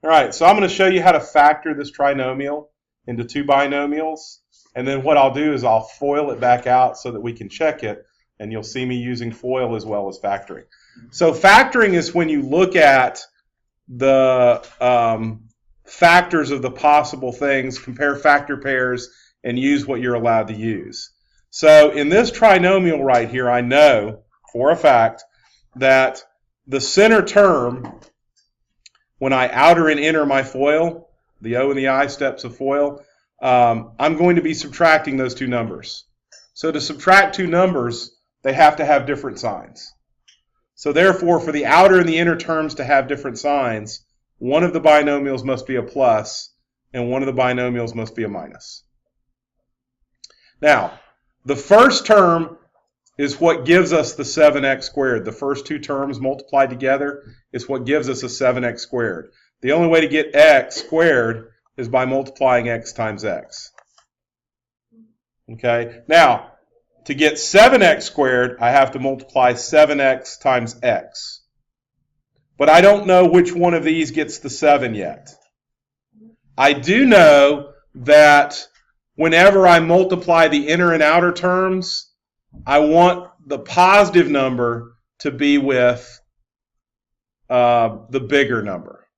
All right, so I'm going to show you how to factor this trinomial into two binomials. And then what I'll do is I'll FOIL it back out so that we can check it. And you'll see me using FOIL as well as factoring. So factoring is when you look at the factors of the possible things, compare factor pairs, and use what you're allowed to use. So in this trinomial right here, I know for a fact that the center term, when I outer and inner my FOIL, the O and the I steps of FOIL, I'm going to be subtracting those two numbers. So to subtract two numbers, they have to have different signs. So therefore, for the outer and the inner terms to have different signs, one of the binomials must be a plus, and one of the binomials must be a minus. Now, the first term is what gives us the 7x squared. The first two terms multiplied together is what gives us a 7x squared. The only way to get x squared is by multiplying x times x. Okay? Now, to get 7x squared, I have to multiply 7x times x. But I don't know which one of these gets the 7 yet. I do know that whenever I multiply the inner and outer terms, I want the positive number to be with the bigger number.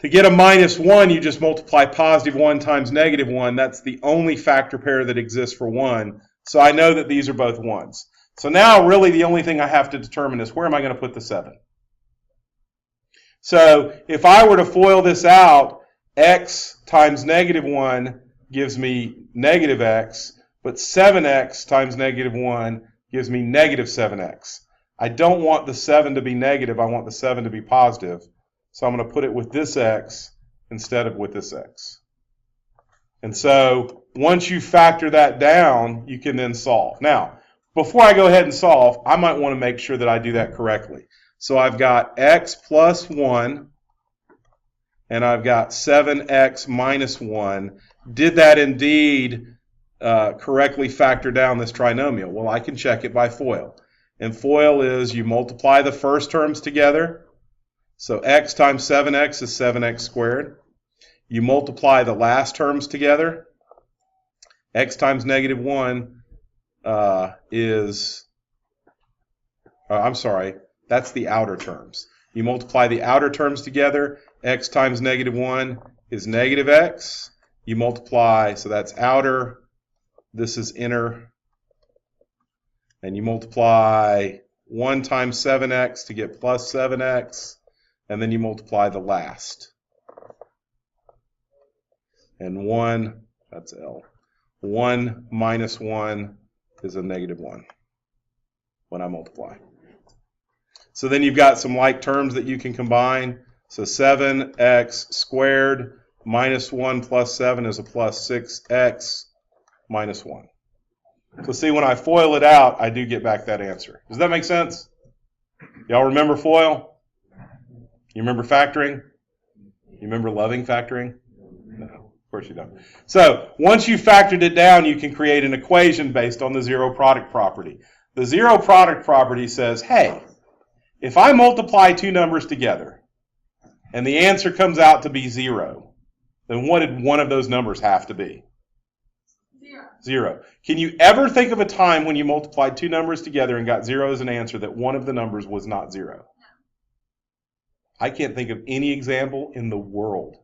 To get a minus 1, you just multiply positive 1 times negative 1. That's the only factor pair that exists for 1. So I know that these are both 1s. So now really the only thing I have to determine is where am I going to put the 7? So if I were to FOIL this out, x times negative 1 gives me negative x, but 7x times negative 1 gives me negative 7x. I don't want the 7 to be negative. I want the 7 to be positive. So I'm going to put it with this x instead of with this x. And so once you factor that down, you can then solve. Now, before I go ahead and solve, I might want to make sure that I do that correctly. So I've got x plus 1, and I've got 7x minus 1. Did that indeed correctly factor down this trinomial? Well, I can check it by FOIL. And FOIL is you multiply the first terms together. So x times 7x is 7x squared. You multiply the last terms together. X times negative 1 that's the outer terms. You multiply the outer terms together. X times negative 1 is negative x. You multiply, so that's outer. This is inner. And you multiply 1 times 7x to get plus 7x. And then you multiply the last. And 1, that's L. 1 minus 1 is a negative 1 when I multiply. So then you've got some like terms that you can combine. So 7x squared minus 1 plus 7 is a plus 6x minus 1. So see, when I FOIL it out, I do get back that answer. Does that make sense? Y'all remember FOIL? You remember factoring? You remember loving factoring? No, of course you don't. So once you've factored it down, you can create an equation based on the zero product property. The zero product property says, hey, if I multiply two numbers together and the answer comes out to be 0, then what did one of those numbers have to be? 0. Can you ever think of a time when you multiplied two numbers together and got 0 as an answer that one of the numbers was not 0? I can't think of any example in the world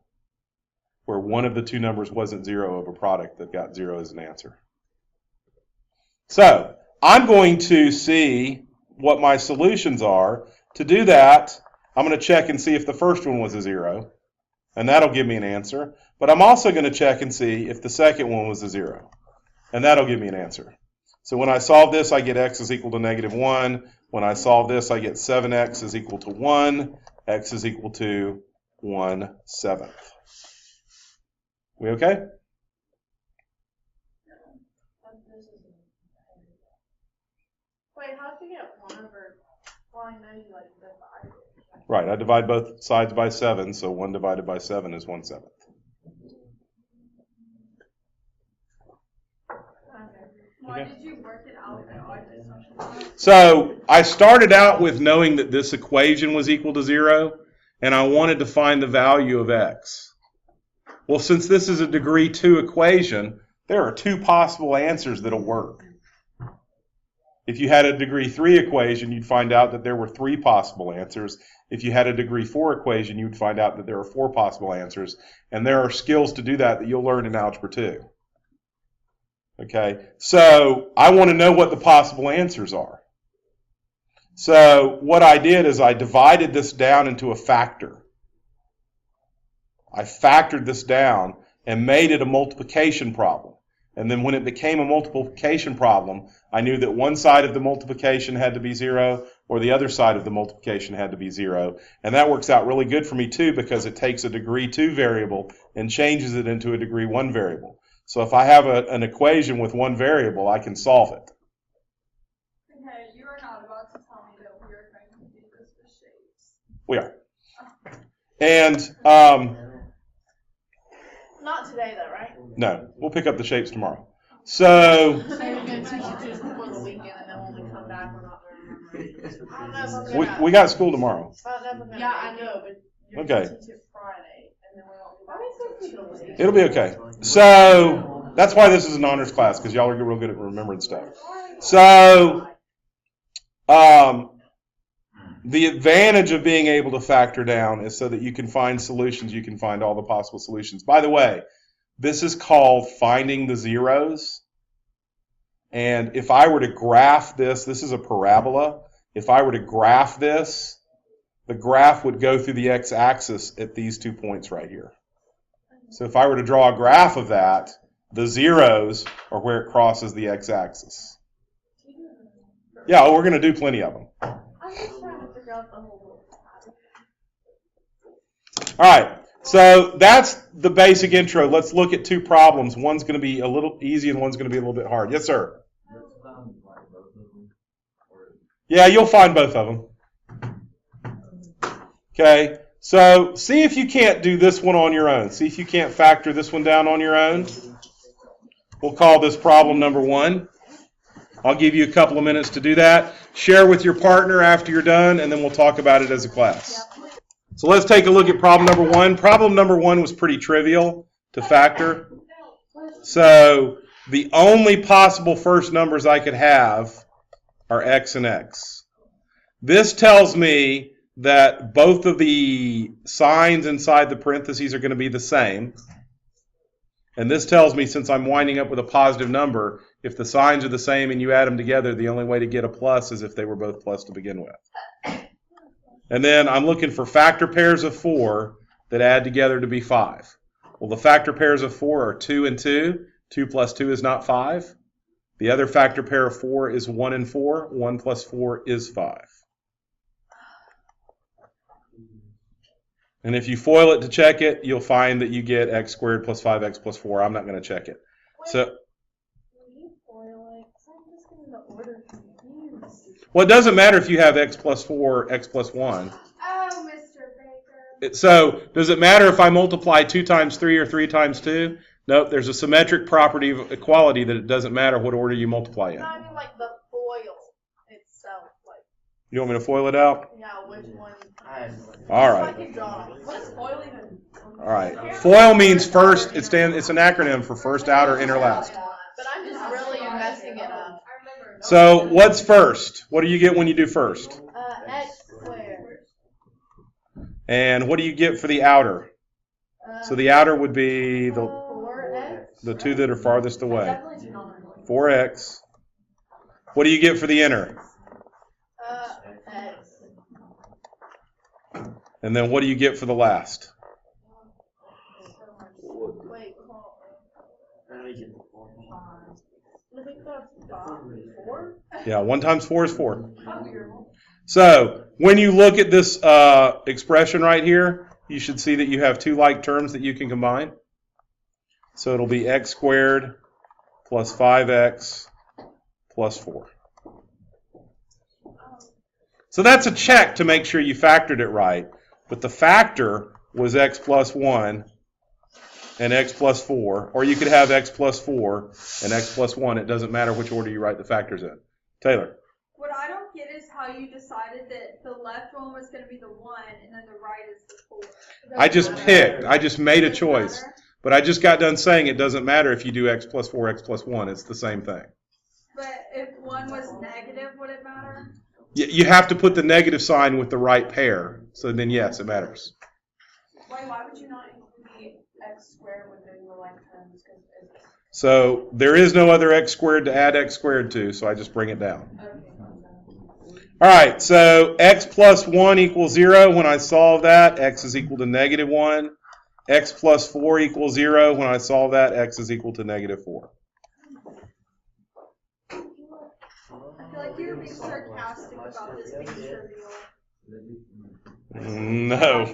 where one of the two numbers wasn't 0 of a product that got 0 as an answer. So I'm going to see what my solutions are. To do that, I'm going to check and see if the first one was a 0, and that'll give me an answer. But I'm also going to check and see if the second one was a 0, and that'll give me an answer. So when I solve this, I get x is equal to negative 1. When I solve this, I get 7x is equal to 1. X is equal to 1/7. We okay? Wait, how'd you get 1 over? Well, I know you divide it. Right, I divide both sides by 7, so 1 divided by 7 is 1/7. Why did you work it out at all the assumptions? So I started out with knowing that this equation was equal to 0, and I wanted to find the value of x. Well, since this is a degree 2 equation, there are 2 possible answers that'll work. If you had a degree 3 equation, you'd find out that there were 3 possible answers. If you had a degree 4 equation, you'd find out that there are 4 possible answers. And there are skills to do that you'll learn in Algebra 2. Okay, so I want to know what the possible answers are. So what I did is I divided this down into a factor. I factored this down and made it a multiplication problem. And then when it became a multiplication problem, I knew that one side of the multiplication had to be 0 or the other side of the multiplication had to be 0. And that works out really good for me too because it takes a degree 2 variable and changes it into a degree 1 variable. So if I have an equation with one variable, I can solve it. Okay, you are not about to tell me that we are going to do this with shapes. We are. And Not today though, right? no, we'll pick up the shapes tomorrow. So So you're going to teach it to us before the weekend, and then when we come back, we're not going to remember it. I don't know if I'm gonna. we got school tomorrow. I don't know if I'm gonna. Yeah, I know, but you're Okay. going to teach it Friday, and then we won't. Why are we supposed to do it? It'll be okay. So that's why this is an honors class, because y'all are real good at remembering stuff. So the advantage of being able to factor down is so that you can find solutions. You can find all the possible solutions. By the way, this is called finding the zeros. And if I were to graph this, this is a parabola. If I were to graph this, the graph would go through the x-axis at these 2 points right here. So if I were to draw a graph of that, the zeros are where it crosses the x-axis. Yeah, well, we're going to do plenty of them. I'm just trying to figure out the whole. All right, so that's the basic intro. Let's look at 2 problems. One's going to be a little easy and one's going to be a little bit hard. Yes, sir? Yeah, you'll find both of them. Okay, so see if you can't do this one on your own. See if you can't factor this one down on your own. We'll call this problem number 1. I'll give you a couple of minutes to do that. Share with your partner after you're done, and then we'll talk about it as a class. So let's take a look at problem number 1. Problem number 1 was pretty trivial to factor. So the only possible first numbers I could have are x and x. This tells me that both of the signs inside the parentheses are going to be the same. And this tells me, since I'm winding up with a positive number, if the signs are the same and you add them together, the only way to get a plus is if they were both plus to begin with. And then I'm looking for factor pairs of 4 that add together to be 5. Well, the factor pairs of 4 are 2 and 2. 2 plus 2 is not 5. The other factor pair of 4 is 1 and 4. 1 plus 4 is 5. And if you FOIL it to check it, you'll find that you get x squared plus 5x plus 4. I'm not going to check it. So, When you FOIL it, 'cause I'm just getting the order confused. well, it doesn't matter if you have x plus 4, x plus 1. Oh, Mr. Baker. So, does it matter if I multiply 2 times 3 or 3 times 2? Nope, there's a symmetric property of equality that it doesn't matter what order you multiply in. No, I mean like the foil itself, like, You want me to FOIL it out? yeah, which one? All right. What is foil even? All right. FOIL means first. It's an acronym for first, outer, inner, last. But I'm just really messing it up. So what's first? What do you get when you do first? X squared. And what do you get for the outer? So the outer would be the 4x. 2 that are farthest away. 4x. What do you get for the inner? X. And then what do you get for the last? Wait, hold on. I think that's 4. Yeah, 1 times 4 is 4. So when you look at this expression right here, you should see that you have 2 like terms that you can combine. So it'll be x squared plus 5x plus 4. So that's a check to make sure you factored it right. But the factor was x plus 1 and x plus 4. Or you could have x plus 4 and x plus 1. It doesn't matter which order you write the factors in. Taylor. What I don't get is how how you decided that the left one was going to be the 1 and then the right is the 4? I just picked. I just made a choice. But I just got done saying it doesn't matter if you do x plus 4, x plus 1. It's the same thing. But if 1 was negative, would it matter? You have to put the negative sign with the right pair. So then, yes, it matters. Why would you not include the x squared within the like terms? So there is no other x squared to add x squared to, so I just bring it down. All right, so x plus 1 equals 0. When I solve that, x is equal to negative 1. X plus 4 equals 0. When I solve that, x is equal to negative 4. I feel like you're being sarcastic about this being trivial. No.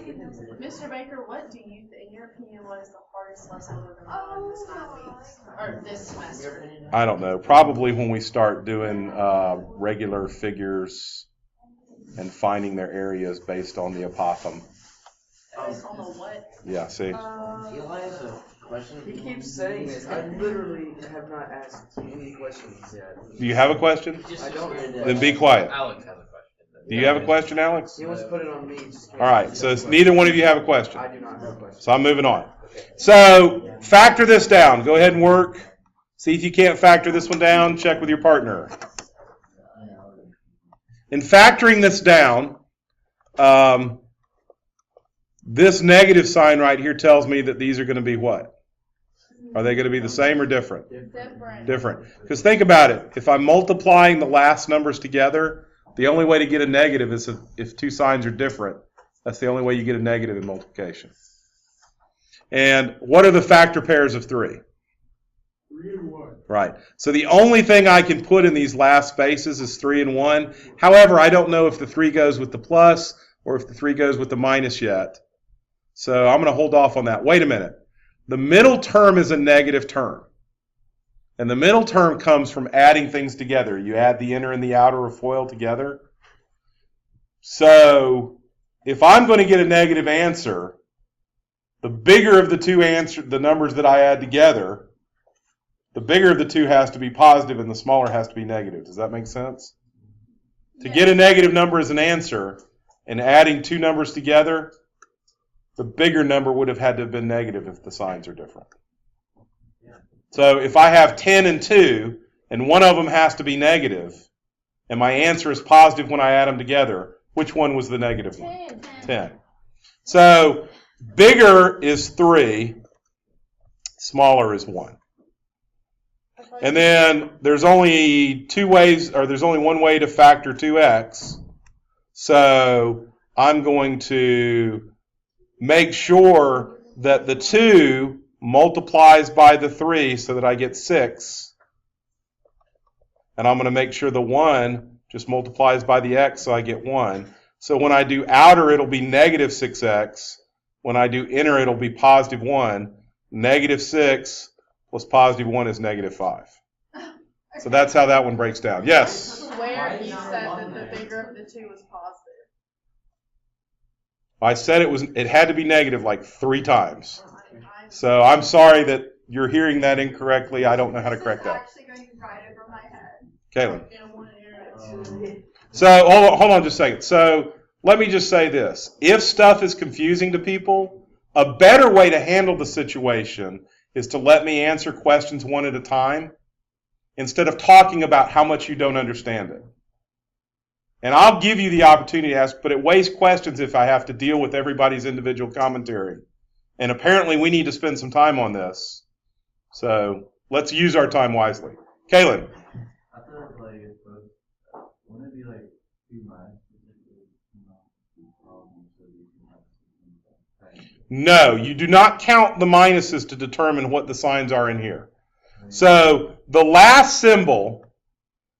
Mr. Baker, what do you, in your opinion, what is the hardest lesson we're going to learn this 9 weeks or this semester? I don't know. Probably when we start doing regular figures and finding their areas based on the apothegm. Based on the what? Yeah, see? Eli has a question. He keeps saying this. I literally have not asked you any questions yet. Do you have a question? I don't. Then be quiet. Alex has a question. Do you have a question, Alex? He wants to put it on me. Just All right, so neither one of you have a question. I do not have a question. So I'm moving on. So factor this down. Go ahead and work. See if you can't factor this one down. Check with your partner. In factoring this down, this negative sign right here tells me that these are going to be what? Are they going to be the same or different? Different. Because think about it. If I'm multiplying the last numbers together, the only way to get a negative is if two signs are different. That's the only way you get a negative in multiplication. And what are the factor pairs of 3? 3 and 1. Right. So the only thing I can put in these last spaces is 3 and 1. However, I don't know if the 3 goes with the plus or if the 3 goes with the minus yet. So I'm going to hold off on that. Wait a minute. The middle term is a negative term. And the middle term comes from adding things together. You add the inner and the outer of FOIL together. So if I'm going to get a negative answer, the bigger of the two the numbers that I add together, the bigger of the two has to be positive and the smaller has to be negative. Does that make sense? To get a negative number as an answer and adding two numbers together, the bigger number would have had to have been negative if the signs are different. So if I have 10 and 2, and one of them has to be negative, and my answer is positive when I add them together, which one was the negative one? 10. So bigger is 3, smaller is 1. And then there's only there's only one way to factor 2x. So I'm going to make sure that the 2 multiplies by the 3 so that I get 6. And I'm going to make sure the 1 just multiplies by the x so I get 1. So when I do outer, it'll be negative 6x. When I do inner, it'll be positive 1. Negative 6 plus positive 1 is negative 5. So that's how that one breaks down. Yes? Where you said that the bigger of the 2 was positive. I said it had to be negative like 3 times. So I'm sorry that you're hearing that incorrectly. I don't know how to correct that. This is actually going right over my head. Caitlin. So hold on just a second. So let me just say this. If stuff is confusing to people, a better way to handle the situation is to let me answer questions one at a time instead of talking about how much you don't understand it. And I'll give you the opportunity to ask, but it wastes questions if I have to deal with everybody's individual commentary. And apparently we need to spend some time on this. So let's use our time wisely. Kaylin. I thought wouldn't it be like 2 minus? No, you do not count the minuses to determine what the signs are in here. So the last symbol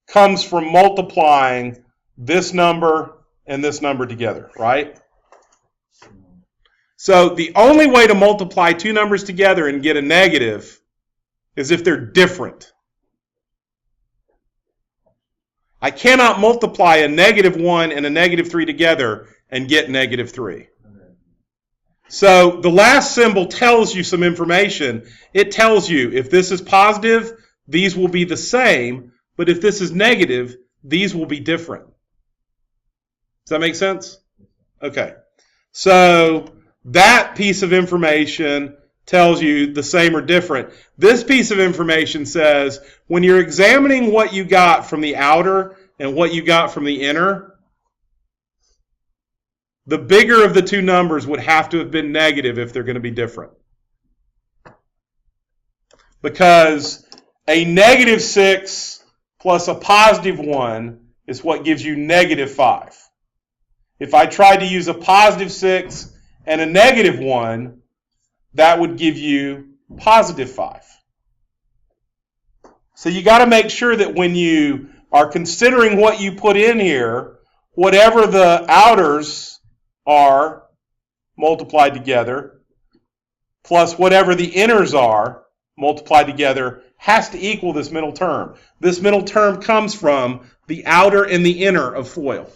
comes from multiplying this number and this number together, right? So the only way to multiply 2 numbers together and get a negative is if they're different. I cannot multiply a negative 1 and a negative 3 together and get negative 3. So the last symbol tells you some information. It tells you if this is positive, these will be the same, but if this is negative, these will be different. Does that make sense? Okay. So that piece of information tells you the same or different. This piece of information says when you're examining what you got from the outer and what you got from the inner, the bigger of the two numbers would have to have been negative if they're going to be different. Because a negative 6 plus a positive 1 is what gives you negative 5. If I tried to use a positive 6 and a negative 1, that would give you positive 5. So you got to make sure that when you are considering what you put in here, whatever the outers are multiplied together, plus whatever the inners are multiplied together, has to equal this middle term. This middle term comes from the outer and the inner of FOIL.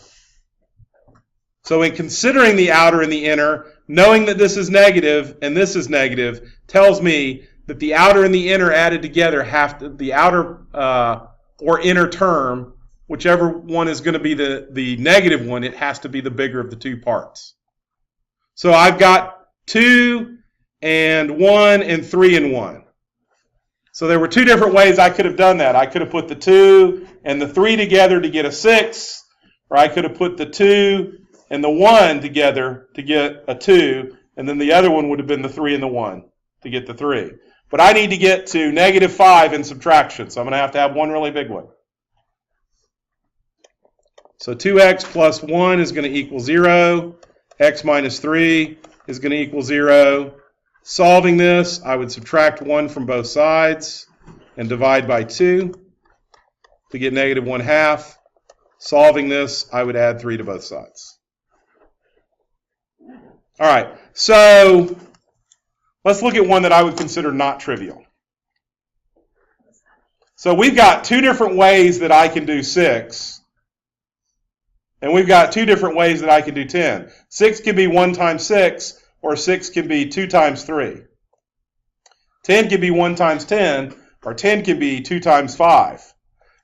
So in considering the outer and the inner, knowing that this is negative and this is negative tells me that the outer and the inner added together have to, the outer or inner term, whichever one is going to be the negative one, it has to be the bigger of the two parts. So I've got 2 and 1 and 3 and 1. So there were two different ways I could have done that. I could have put the 2 and the 3 together to get a 6, or I could have put the 2 and the 1 together to get a 2, and then the other one would have been the 3 and the 1 to get the 3. But I need to get to negative 5 in subtraction, so I'm going to have one really big one. So 2x plus 1 is going to equal 0. X minus 3 is going to equal 0. Solving this, I would subtract 1 from both sides and divide by 2 to get negative 1/2. Solving this, I would add 3 to both sides. All right, so let's look at one that I would consider not trivial. So we've got two different ways that I can do 6, and we've got two different ways that I can do 10. 6 can be 1 times 6, or 6 can be 2 times 3. 10 can be 1 times 10, or 10 can be 2 times 5.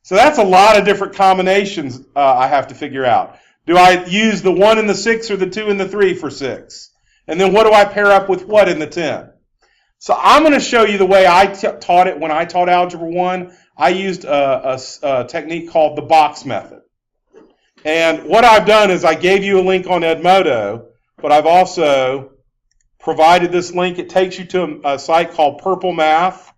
So that's a lot of different combinations I have to figure out. Do I use the 1 and the 6 or the 2 and the 3 for 6? And then what do I pair up with what in the 10? So I'm going to show you the way I taught it when I taught Algebra 1. I used a technique called the box method. And what I've done is I gave you a link on Edmodo, but I've also provided this link. It takes you to a site called Purple Math,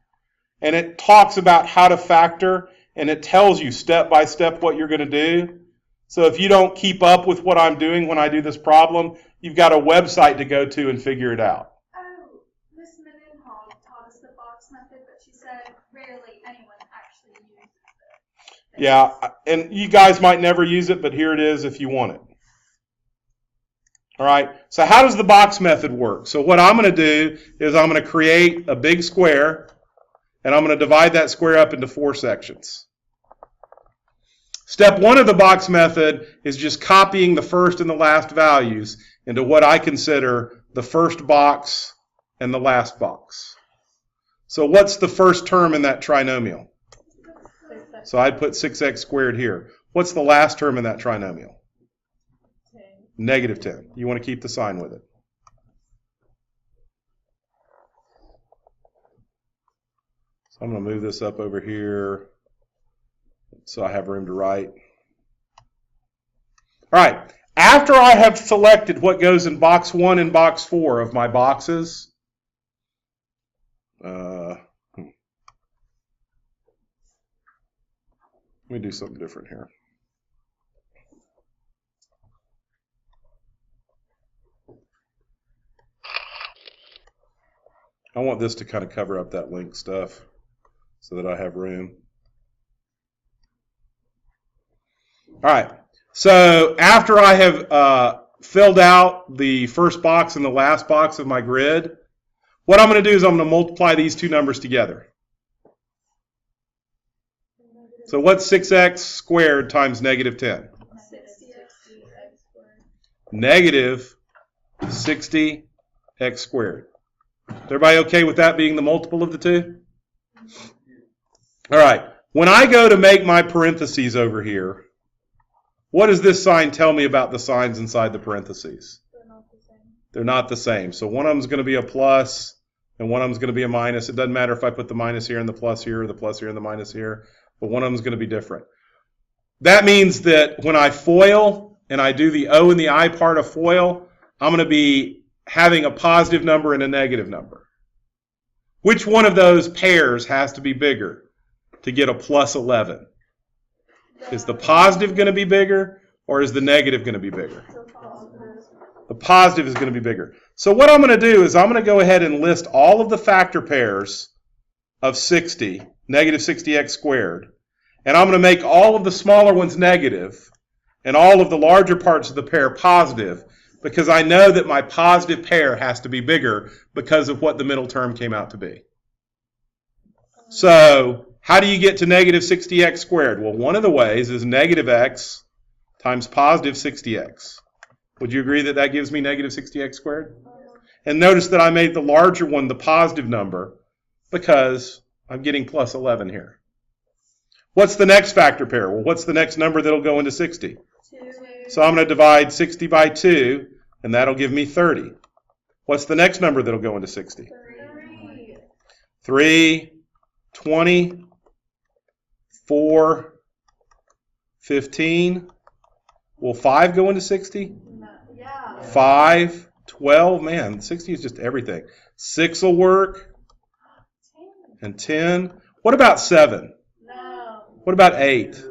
and it talks about how to factor, and it tells you step by step what you're going to do. So if you don't keep up with what I'm doing when I do this problem, you've got a website to go to and figure it out. Oh, Miss Mendenhall taught us the box method, but she said rarely anyone actually uses it. Yeah, and you guys might never use it, but here it is if you want it. All right, so how does the box method work? So what I'm going to do is I'm going to create a big square, and I'm going to divide that square up into 4 sections. Step 1 of the box method is just copying the first and the last values into what I consider the first box and the last box. So what's the first term in that trinomial? So I'd put 6x squared here. What's the last term in that trinomial? Negative 10. You want to keep the sign with it. So I'm going to move this up over here so I have room to write. All right. After I have selected what goes in box 1 and box 4 of my boxes, let me do something different here. I want this to kind of cover up that link stuff so that I have room. All right, so after I have filled out the first box and the last box of my grid, what I'm going to do is I'm going to multiply these two numbers together. So what's 6x squared times negative 10? 60x squared. Negative 60x squared. Is everybody okay with that being the multiple of the two? All right. When I go to make my parentheses over here, What does this sign tell me about the signs inside the parentheses? They're not the same. They're not the same. So one of them is going to be a plus, and one of them is going to be a minus. It doesn't matter if I put the minus here and the plus here, or the plus here and the minus here, but one of them is going to be different. That means that when I FOIL and I do the O and the I part of FOIL, I'm going to be having a positive number and a negative number. Which one of those pairs has to be bigger to get a plus 11? Is the positive going to be bigger, or is the negative going to be bigger? The positive is going to be bigger. So what I'm going to do is I'm going to go ahead and list all of the factor pairs of 60, negative 60x squared, and I'm going to make all of the smaller ones negative and all of the larger parts of the pair positive, because I know that my positive pair has to be bigger because of what the middle term came out to be. So how do you get to negative 60x squared? Well, one of the ways is negative x times positive 60x. Would you agree that that gives me negative 60x squared? And notice that I made the larger one the positive number because I'm getting plus 11 here. What's the next factor pair? Well, what's the next number that'll go into 60? 2. So I'm going to divide 60 by 2, and that'll give me 30. What's the next number that'll go into 60? 3. 3, 20, 4, 15. Will 5 go into 60? No. Yeah. 5, 12. Man, 60 is just everything. 6 will work. And 10. What about 7? No. What about 8?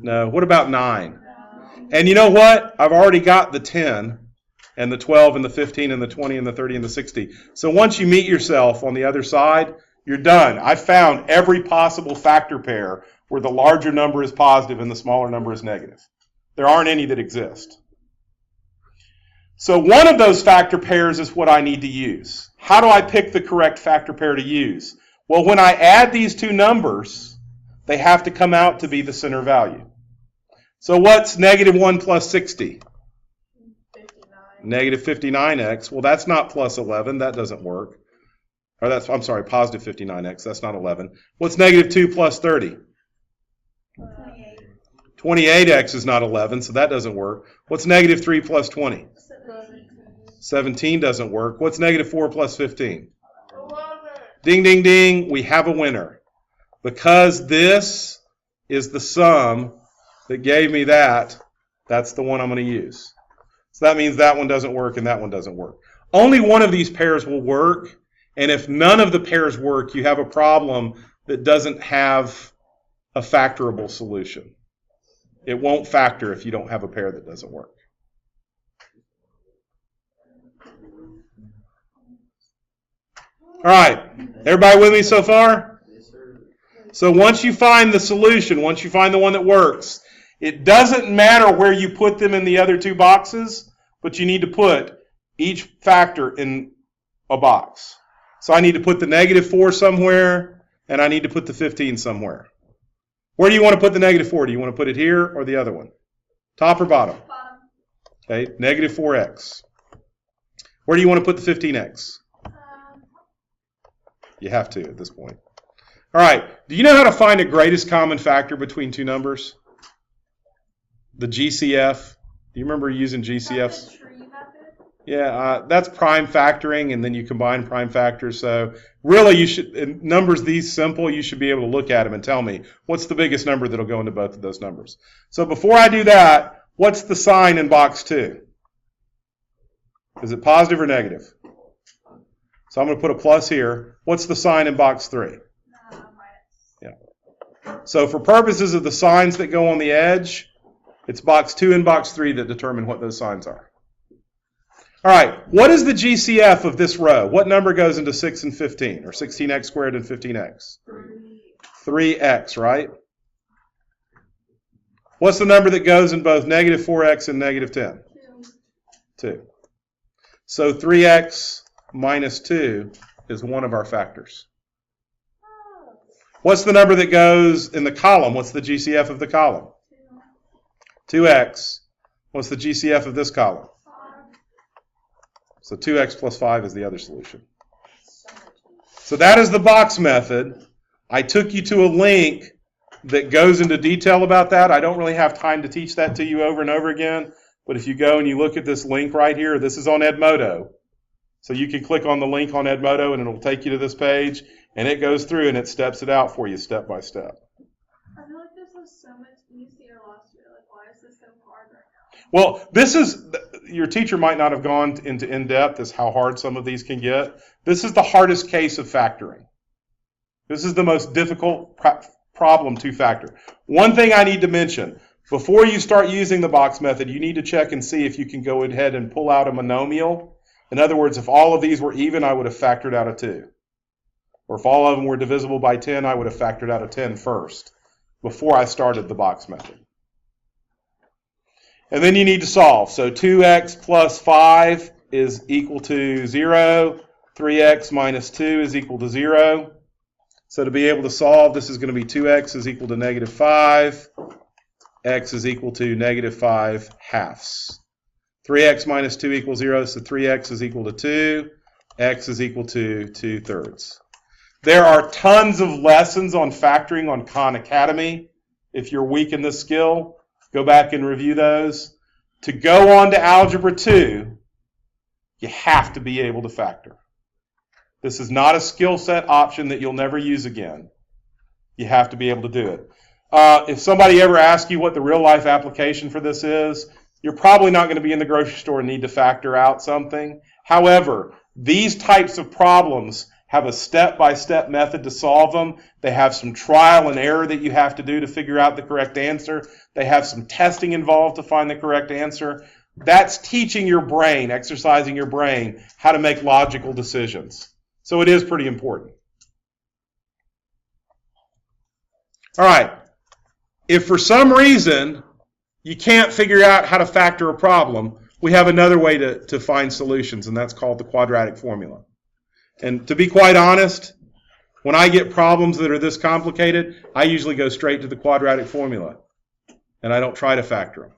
No. What about 9? And you know what? I've already got the 10 and the 12 and the 15 and the 20 and the 30 and the 60. So once you meet yourself on the other side, you're done. I found every possible factor pair where the larger number is positive and the smaller number is negative. There aren't any that exist. So one of those factor pairs is what I need to use. How do I pick the correct factor pair to use? Well, when I add these two numbers, they have to come out to be the center value. So what's negative 1 plus 60? 59. Negative 59x. Well, that's not plus 11. That doesn't work. Or I'm sorry, positive 59x. That's not 11. What's negative 2 plus 30? 28. 28x is not 11, so that doesn't work. What's negative 3 plus 20? 17 doesn't work. What's negative 4 plus 15? 11. Ding, ding, ding. We have a winner. Because this is the sum that gave me that, that's the one I'm going to use. So that means that one doesn't work and that one doesn't work. Only one of these pairs will work, and if none of the pairs work, you have a problem that doesn't have a factorable solution. It won't factor if you don't have a pair that doesn't work. All right, everybody with me so far? So once you find the solution, once you find the one that works, it doesn't matter where you put them in the other two boxes, but you need to put each factor in a box. So I need to put the negative 4 somewhere, and I need to put the 15 somewhere. Where do you want to put the negative 4? Do you want to put it here or the other one? Top or bottom? Bottom. Okay, negative 4x. Where do you want to put the 15x? You have to at this point. All right, do you know how to find a greatest common factor between two numbers? The GCF. Do you remember using GCFs? The tree method? Yeah, that's prime factoring, and then you combine prime factors. So really, you should, in numbers these simple, you should be able to look at them and tell me what's the biggest number that'll go into both of those numbers. So before I do that, what's the sign in box 2? Is it positive or negative? So I'm going to put a plus here. What's the sign in box 3? Minus. Yeah. So for purposes of the signs that go on the edge, it's box 2 and box 3 that determine what those signs are. All right, what is the GCF of this row? What number goes into 6 and 15, or 16x squared and 15x? 3x, right? What's the number that goes in both negative 4x and negative 10? 2. So 3x minus 2 is one of our factors. What's the number that goes in the column? What's the GCF of the column? 2x. What's the GCF of this column? So 2x plus 5 is the other solution. So that is the box method. I took you to a link that goes into detail about that. I don't really have time to teach that to you over and over again, but if you go and you look at this link right here, this is on Edmodo. So you can click on the link on Edmodo and it'll take you to this page, and it goes through and it steps it out for you step by step. I feel like this was so much easier last year. Like, why is this so hard right now? Well, this is, your teacher might not have gone into in-depth as how hard some of these can get. This is the hardest case of factoring. This is the most difficult problem to factor. One thing I need to mention, before you start using the box method, you need to check and see if you can go ahead and pull out a monomial. In other words, if all of these were even, I would have factored out a 2. Or if all of them were divisible by 10, I would have factored out a 10 first, before I started the box method. And then you need to solve. So 2x plus 5 is equal to 0. 3x minus 2 is equal to 0. So to be able to solve, this is going to be 2x is equal to negative 5. X is equal to negative 5 halves. 3x minus 2 equals 0, so 3x is equal to 2. X is equal to 2/3. There are tons of lessons on factoring on Khan Academy. If you're weak in this skill, go back and review those. To go on to Algebra 2, you have to be able to factor. This is not a skill set option that you'll never use again. You have to be able to do it. If somebody ever asks you what the real life application for this is, you're probably not going to be in the grocery store and need to factor out something. However, these types of problems have a step-by-step method to solve them. They have some trial and error that you have to do to figure out the correct answer. They have some testing involved to find the correct answer. That's teaching your brain, exercising your brain, how to make logical decisions. So it is pretty important. All right. If for some reason you can't figure out how to factor a problem, we have another way to find solutions, and that's called the quadratic formula. And to be quite honest, when I get problems that are this complicated, I usually go straight to the quadratic formula, and I don't try to factor them.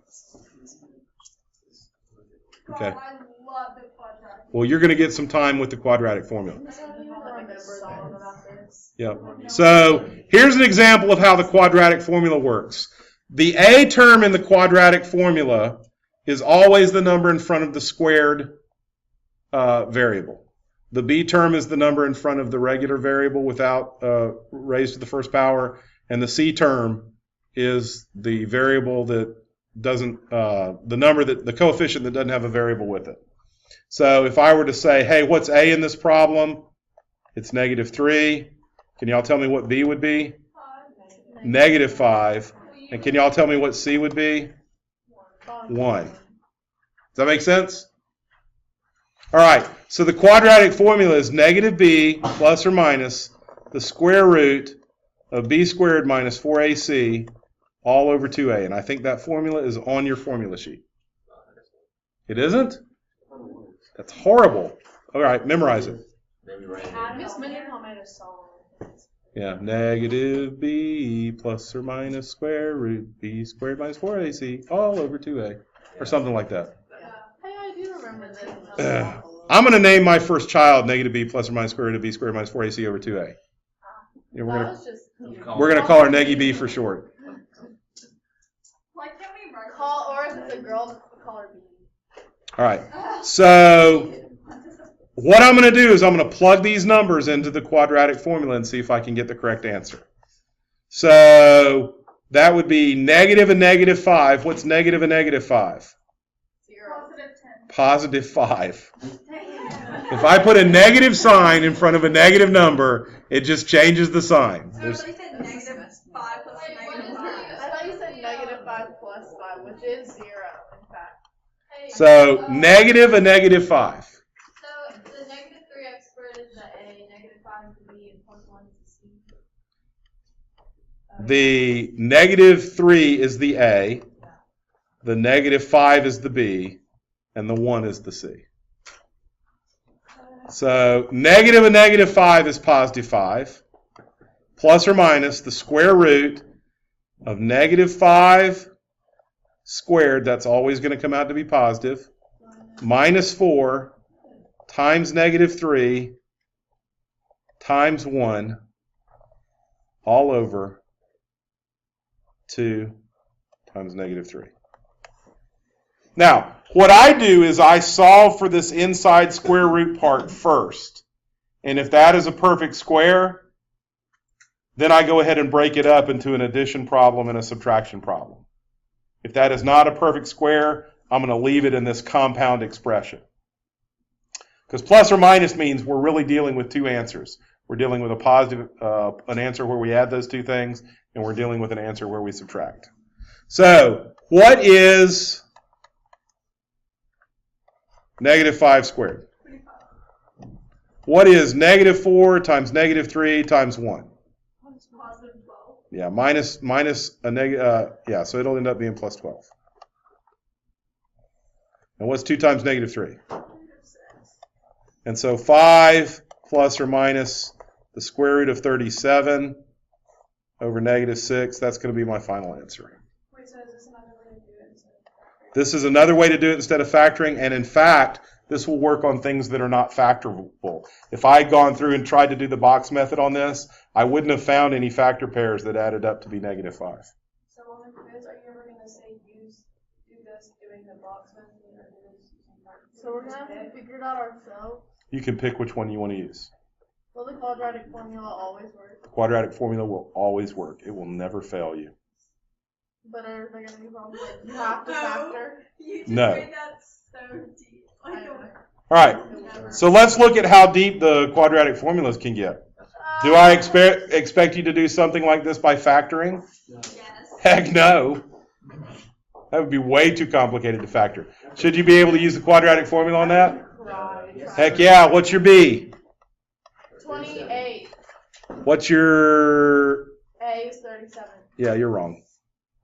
Okay. God, I love the quadratic. Well, you're going to get some time with the quadratic formula. I don't even remember a song about this. Yep. So here's an example of how the quadratic formula works. The a term in the quadratic formula is always the number in front of the squared variable. The b term is the number in front of the regular variable without raised to the first power, and the c term is the variable that doesn't, the coefficient that doesn't have a variable with it. So if I were to say, hey, what's a in this problem? It's -3. Can y'all tell me what b would be? -5. And can y'all tell me what c would be? 1. Does that make sense? All right, so the quadratic formula is -b plus or minus the square root of b squared minus 4ac all over 2a. And I think that formula is on your formula sheet. It isn't? That's horrible. All right, memorize it. Miss Mendenhall made a song. Yeah, -b plus or minus square root b squared minus 4ac all over 2a. Or something like that. Hey, I do remember that. I'm going to name my first child -b plus or minus square root of b squared minus 4ac over 2a. Yeah, we're going to call her Neggy B for short. Like, can we write Or if it's a girl, call her B. All right. So what I'm going to do is I'm going to plug these numbers into the quadratic formula and see if I can get the correct answer. So that would be negative and -5. What's negative and -5? 0. Positive 10. +5. If I put a negative sign in front of a negative number, it just changes the sign. So everybody said -5 plus -5. I thought you said -5 plus 5, which is 0, in fact. So negative and -5. So the -3x squared is the a, -5 is the b, and +1 is the c. The -3 is the a, the -5 is the b, and the 1 is the c. So negative and -5 is +5, plus or minus the square root of -5 squared, that's always going to come out to be positive, minus 4 times -3 times 1 all over 2 times negative 3. Now, what I do is I solve for this inside square root part first. And if that is a perfect square, then I go ahead and break it up into an addition problem and a subtraction problem. If that is not a perfect square, I'm going to leave it in this compound expression. Because plus or minus means we're really dealing with two answers. We're dealing with a positive, an answer where we add those two things, and we're dealing with an answer where we subtract. So, what is negative 5 squared? What is negative 4 times negative 3 times 1? Positive 12. Yeah, minus a negative, yeah, so it'll end up being plus 12. And what's 2 times negative 3? And so 5 plus or minus the square root of 37 over negative 6, that's going to be my final answer. Wait, so is this another way to do it instead of factoring? This is another way to do it instead of factoring, and in fact, this will work on things that are not factorable. If I had gone through and tried to do the box method on this, I wouldn't have found any factor pairs that added up to be negative 5. So on the quiz, are you ever going to say do this doing the box method or do this using factors? So we're going to have to figure it out ourselves. You can pick which one you want to use. Will the quadratic formula always work? The quadratic formula will always work. It will never fail you. But are there going to be problems like you have to factor? You just No. made that so deep. I don't know. All right, so let's look at how deep the quadratic formulas can get. Do I expect you to do something like this by factoring? Yes. Heck no. That would be way too complicated to factor. Should you be able to use the quadratic formula on that? Right. Heck yeah. What's your B? 28. What's your... A is 37. Yeah, you're wrong.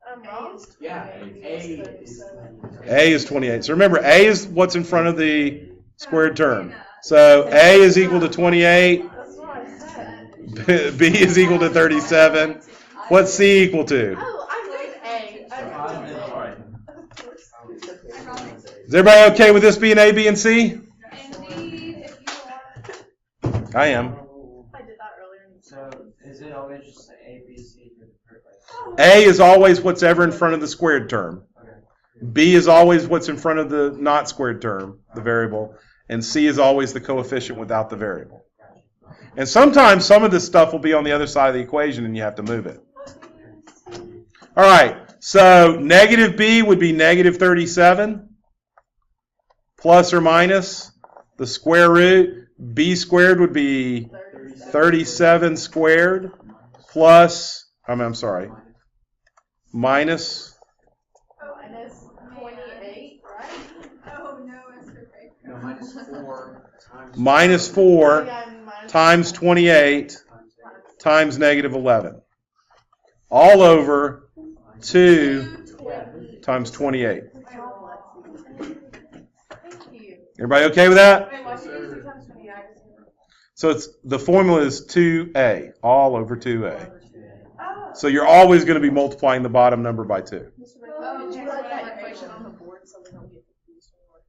I'm wrong. Yeah, A is 37. A is 28. So remember, A is what's in front of the squared term. So A is equal to 28. That's what I said. B is equal to 37. What's C equal to? Oh, I said A. Alright. Is everybody okay with this being A, B, and C? Indeed, if you are. I am. I did that earlier. So is it always just the A, B, C for the perfect? A is always what's ever in front of the squared term. B is always what's in front of the not squared term, the variable. And C is always the coefficient without the variable. And sometimes some of this stuff will be on the other side of the equation and you have to move it. All right, so negative B would be negative 37 plus or minus the square root. B squared would be 37 squared plus, minus Minus 28, right? Oh no, it's okay. No, minus 4 times. minus 4 Yeah, I mean minus times 28 times negative 11. All over 2 times 28. Thank you. Everybody okay with that? Wait, why should you 2 times 28? So it's the formula is 2a, all over 2a. Oh. So you're always going to be multiplying the bottom number by 2. Did you write that equation on the board so we don't get confused when we're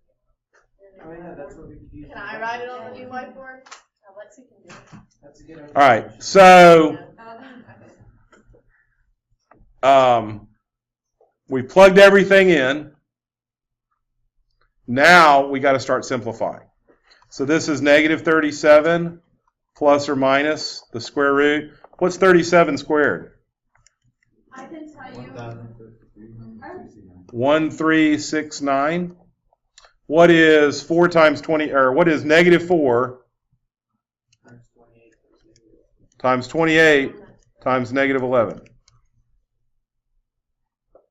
Oh, yeah, that's what we could use. Can I write it on the new whiteboard? Alexi can do it. That's a good idea. All right, so we plugged everything in. Now we got to start simplifying. So this is negative 37 plus or minus the square root. What's 37 squared? I can tell you. 1369. What is 4 times 20, or what is negative 4 times 28 times negative 11?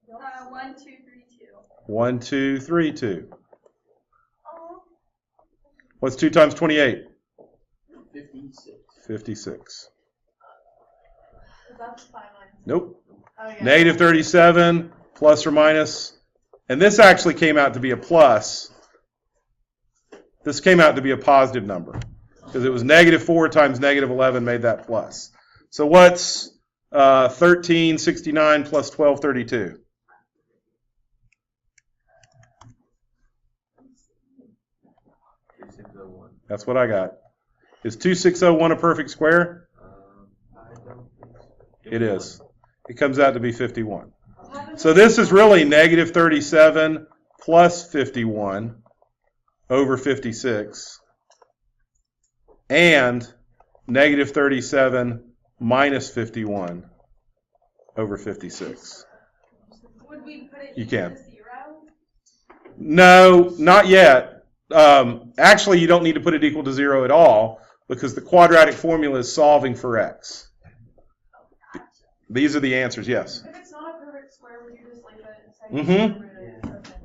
1, 2, 3, 2. 1, 2, 3, 2. What's 2 times 28? 56. 56. That's fine. Nope. Oh, yeah. Negative 37 plus or minus. And this actually came out to be a plus. This came out to be a positive number. Because it was negative 4 times negative 11 made that plus. So what's 1369 plus 1232? That's what I got. Is 2601 a perfect square? It is. It comes out to be 51. So this is really negative 37 plus 51 over 56 and negative 37 minus 51 over 56. Would we put it You equal can. to 0? No, not yet. Actually, you don't need to put it equal to 0 at all because the quadratic formula is solving for x. These are the answers, yes. If it's not a perfect square, would you just leave it and say? Mhm. square root of it? Okay.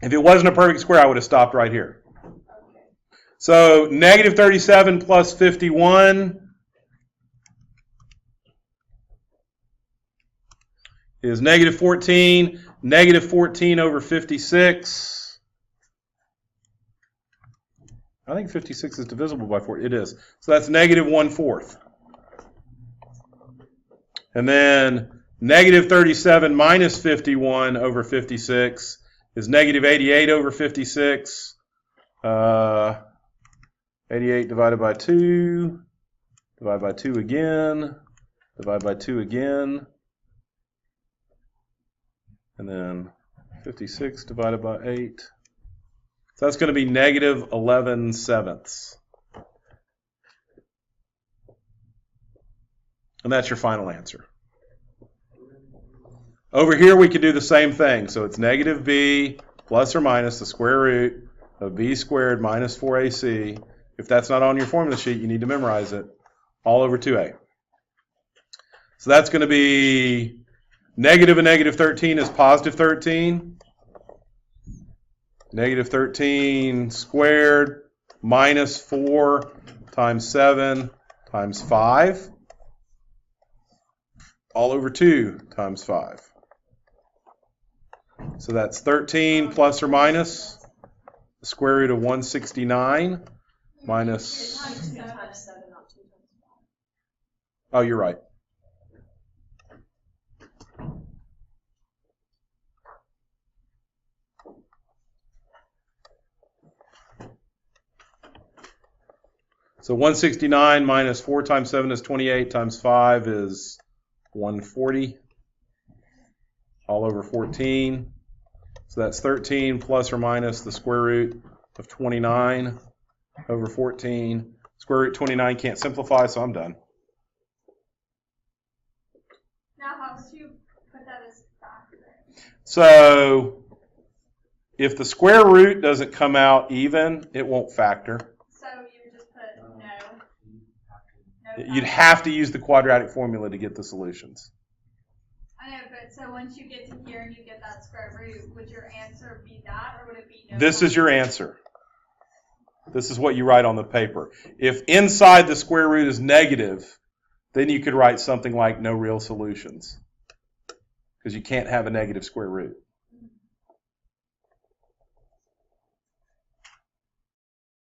If it wasn't a perfect square, I would have stopped right here. Okay. So negative 37 plus 51 is negative 14. Negative 14 over 56. I think 56 is divisible by 4. It is. So that's negative 1/4. And then negative 37 minus 51 over 56 is negative 88 over 56. 88 divided by 2. Divide by 2 again. Divide by 2 again. And then 56 divided by 8. So that's going to be negative 11/7. And that's your final answer. Over here we could do the same thing. So it's negative b plus or minus the square root of b squared minus 4ac. If that's not on your formula sheet, you need to memorize it. All over 2a. So that's going to be negative and negative 13 is positive 13. Negative 13 squared minus 4 times 7 times 5. All over 2 times 5. So that's 13 plus or minus the square root of 169 minus... Times 2 times 7, not 2 times 5. Oh, you're right. So 169 minus 4 times 7 is 28 times 5 is 140. All over 14. So that's 13 plus or minus the square root of 29 over 14. Square root 29 can't simplify, so I'm done. Now, how would you put that as factor? So if the square root doesn't come out even, it won't factor. So you would just put no. You'd have to use the quadratic formula to get the solutions. I know, but so once you get to here and you get that square root, would your answer be that, or would it be no? This is your answer. This is what you write on the paper. If inside the square root is negative, then you could write something like no real solutions, because you can't have a negative square root.